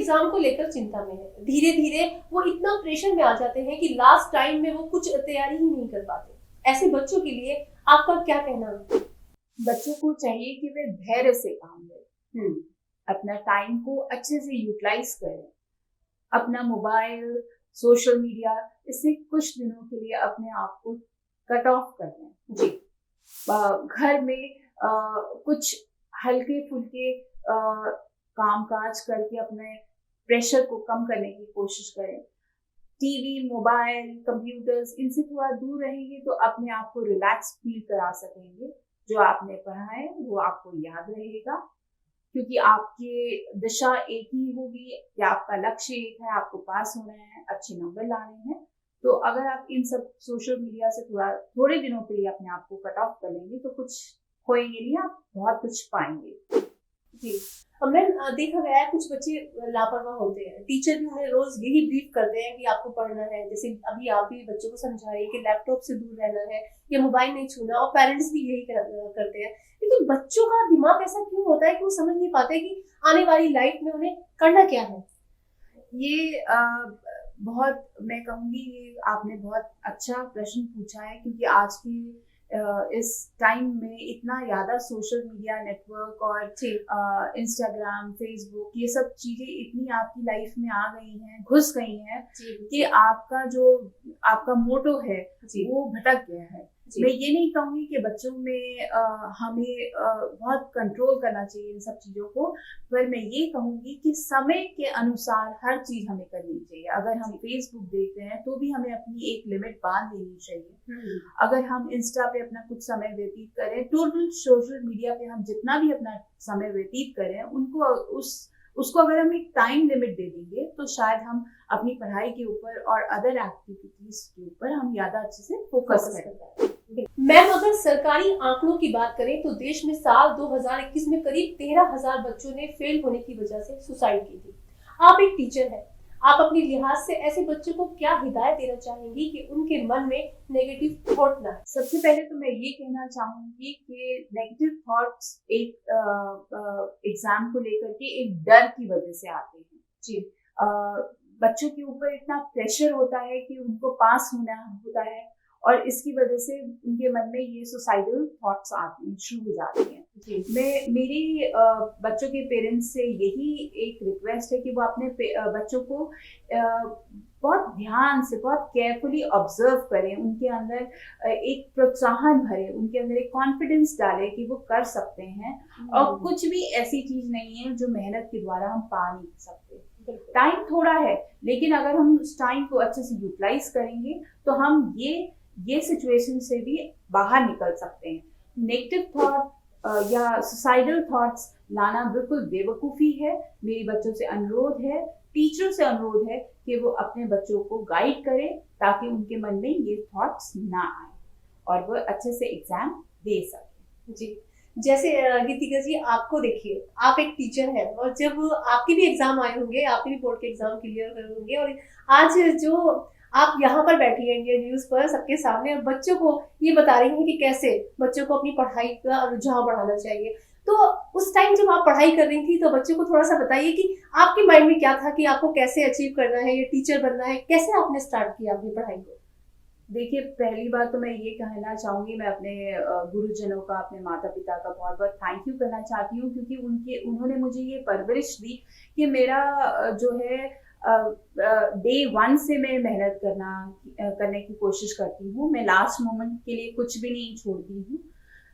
Exam को लेकर चिंता में है। धीरे धीरे वो इतना प्रेशर में आ जाते हैं कि लास्ट टाइम में वो कुछ तैयारी ही नहीं कर पाते। ऐसे बच्चों के लिए आपका क्या कहना है? बच्चों को चाहिए कि वे धैर्य से काम लें, अपना टाइम को अच्छे से यूटिलाइज करें, अपना मोबाइल, सोशल मीडिया, इससे कुछ दिनों के लिए अपने आप को कट ऑफ कर लें। जी। घर में कुछ हल्के फुल्के काम काज करके अपने प्रेशर को कम करने की कोशिश करें। टीवी, मोबाइल, कंप्यूटर्स, इनसे थोड़ा दूर रहेंगे तो अपने आप को रिलैक्स फील करा सकेंगे। जो आपने पढ़ा है वो आपको याद रहेगा, क्योंकि आपकी दिशा एक ही होगी या आपका लक्ष्य एक है, आपको पास होना है, अच्छे नंबर लाने हैं। तो अगर आप इन सब सोशल मीडिया से थोड़े दिनों के लिए अपने आप को कट ऑफ कर लेंगे तो कुछ खोएंगे नहीं, आप बहुत कुछ पाएंगे। जी। मैम, देखा गया है कुछ बच्चे लापरवाह होते हैं। टीचर भी उन्हें रोज यही ब्रीफ करते हैं कि आपको पढ़ना है। जैसे अभी आप भी बच्चों को समझा रही है कि लैपटॉप से दूर रहना है या मोबाइल नहीं छूना, और पेरेंट्स भी यही करते हैं। लेकिन बच्चों का दिमाग ऐसा क्यों होता है कि वो समझ नहीं पाते कि आने वाली लाइफ में उन्हें करना क्या है? ये बहुत, मैं कहूँगी ये आपने बहुत अच्छा प्रश्न पूछा है, क्योंकि आज की इस टाइम में इतना ज़्यादा सोशल मीडिया नेटवर्क और इंस्टाग्राम, फेसबुक, ये सब चीज़ें इतनी आपकी लाइफ में आ गई हैं, घुस गई हैं कि आपका मोटो है वो भटक गया है। मैं ये नहीं कहूँगी कि बच्चों में हमें बहुत कंट्रोल करना चाहिए इन सब चीज़ों को, पर मैं ये कहूँगी कि समय के अनुसार हर चीज़ हमें करनी चाहिए। अगर हम फेसबुक देख रहे हैं तो भी हमें अपनी एक लिमिट बांध लेनी चाहिए। अगर हम इंस्टा पे अपना कुछ समय व्यतीत करें, टोटल सोशल मीडिया पे हम जितना भी अपना समय व्यतीत करें, उसको अगर हम एक टाइम लिमिट दे देंगे तो शायद हम अपनी पढ़ाई के ऊपर और अदर एक्टिविटीज के ऊपर हम ज्यादा अच्छे से फोकस करें। मैम, अगर सरकारी आंकड़ों की बात करें तो देश में साल 2021 में करीब 13,000 बच्चों ने फेल होने की वजह से सुसाइड की थी। आप एक टीचर हैं, आप अपने लिहाज से ऐसे बच्चों को क्या हिदायत देना चाहेंगी कि उनके मन में नेगेटिव थॉट ना आए? सबसे पहले तो मैं ये कहना चाहूंगी कि नेगेटिव थॉट्स एक एग्जाम को लेकर के एक डर की वजह से आते हैं। जी। बच्चों के ऊपर इतना प्रेशर होता है कि उनको पास होना होता है, और इसकी वजह से उनके मन में ये सुसाइडल थॉट्स आते हैं, शुरू हो जाते हैं। मेरी बच्चों के पेरेंट्स से यही एक रिक्वेस्ट है कि वो अपने बच्चों को बहुत ध्यान से, बहुत केयरफुली ऑब्जर्व करें, उनके अंदर एक प्रोत्साहन भरे, उनके अंदर एक कॉन्फिडेंस डालें कि वो कर सकते हैं। और कुछ भी ऐसी चीज नहीं है जो मेहनत के द्वारा हम पा नहीं सकते। टाइम थोड़ा है, लेकिन अगर हम उस टाइम को अच्छे से यूटिलाइज करेंगे तो हम ये सिचुएशन से भी बाहर निकल सकते हैं। नेगेटिव थॉट या सुसाइडल थॉट्स लाना बिल्कुल बेवकूफ़ी है। मेरी बच्चों से अनुरोध है, टीचरों से अनुरोध है कि वो अपने बच्चों को गाइड करें ताकि उनके मन में ये थॉट्स ना आए और वो अच्छे से एग्जाम दे सकें। जी। जैसे गीतिका जी, आपको देखिए, आप एक टीचर हैं और जब आपके भी एग्जाम आए होंगे, आपने भी बोर्ड के एग्जाम क्लियर करे होंगे, और आज जो आप यहाँ पर बैठी हैं इंडिया न्यूज पर सबके सामने, और बच्चों को ये बता रही हैं कि कैसे बच्चों को अपनी पढ़ाई का रुझान बढ़ाना चाहिए, तो उस टाइम जब आप पढ़ाई कर रही थी तो बच्चों को थोड़ा सा बताइए कि आपके माइंड में क्या था कि आपको कैसे अचीव करना है, ये टीचर बनना है, कैसे आपने स्टार्ट किया अपनी पढ़ाई को? देखिए, पहली बात तो मैं ये कहना चाहूँगी, मैं अपने गुरुजनों का, अपने माता पिता का बहुत बहुत थैंक यू करना चाहती हूँ, क्योंकि उन्होंने मुझे ये परवरिश दी कि मेरा जो है डे 1 से मैं मेहनत करने की कोशिश करती हूँ। मैं लास्ट मोमेंट के लिए कुछ भी नहीं छोड़ती हूँ।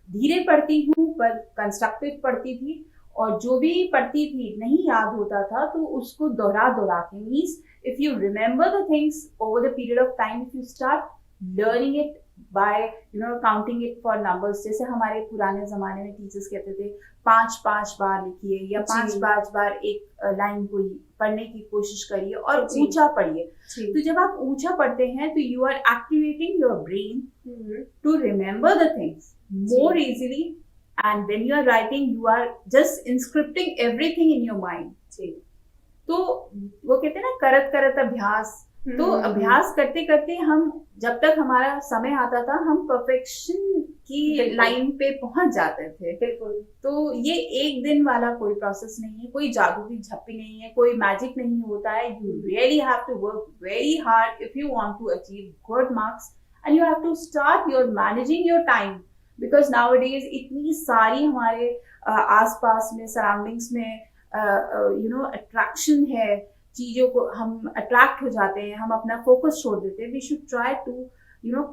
धीरे पढ़ती हूँ पर कंस्ट्रक्टिव पढ़ती थी, और जो भी पढ़ती थी नहीं याद होता था तो उसको दोहरा के, means if you remember the things over the period of time, if you start learning it by counting it for numbers, जैसे हमारे पुराने जमाने में टीचर्स कहते थे 5 बार लिखिए या 5 बार एक लाइन को पढ़ने की कोशिश करिए और ऊंचा पढ़िए। तो जब आप ऊंचा पढ़ते हैं तो you are activating your brain to remember the things more easily, and when you are writing you are just inscripting everything in your mind। तो वो कहते हैं ना, करत करत अभ्यास, तो अभ्यास करते करते हम, जब तक हमारा समय आता था, हम परफेक्शन की बिल्कुल। लाइन पे पहुंच जाते थे। बिल्कुल। तो ये एक दिन वाला कोई प्रोसेस नहीं है, कोई जादू की झप्पी नहीं है, कोई मैजिक नहीं होता है। You really have to work very hard if you want to achieve good marks, and you have to start your managing your time, because nowadays इतनी सारी हमारे आसपास में, सराउंडिंग्स में अट्रैक्शन है, चीजों को हम अट्रैक्ट हो जाते हैं, हम अपना फोकस छोड़ देते हैं। We should try to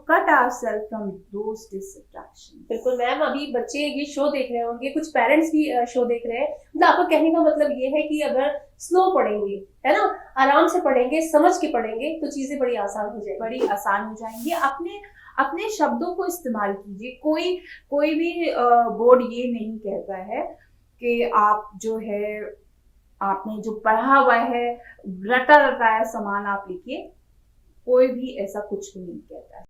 cut ourselves from those distractions. बिल्कुल मैम, अभी बच्चे ये शो देख रहे होंगे, कुछ पेरेंट्स भी शो देख रहे हैं, मतलब आपका कहने का मतलब ये है कि अगर स्लो पढ़ेंगे, है ना, आराम से पढ़ेंगे, समझ के पढ़ेंगे, तो चीजें बड़ी आसान हो जाएंगी। बड़ी आसान हो जाएंगी। अपने अपने शब्दों को इस्तेमाल कीजिए। कोई भी बोर्ड ये नहीं कहता है कि आप जो है, आपने जो पढ़ा हुआ है, रटा रटाया सामान आप लिखिए। कोई भी ऐसा कुछ भी नहीं कहता है।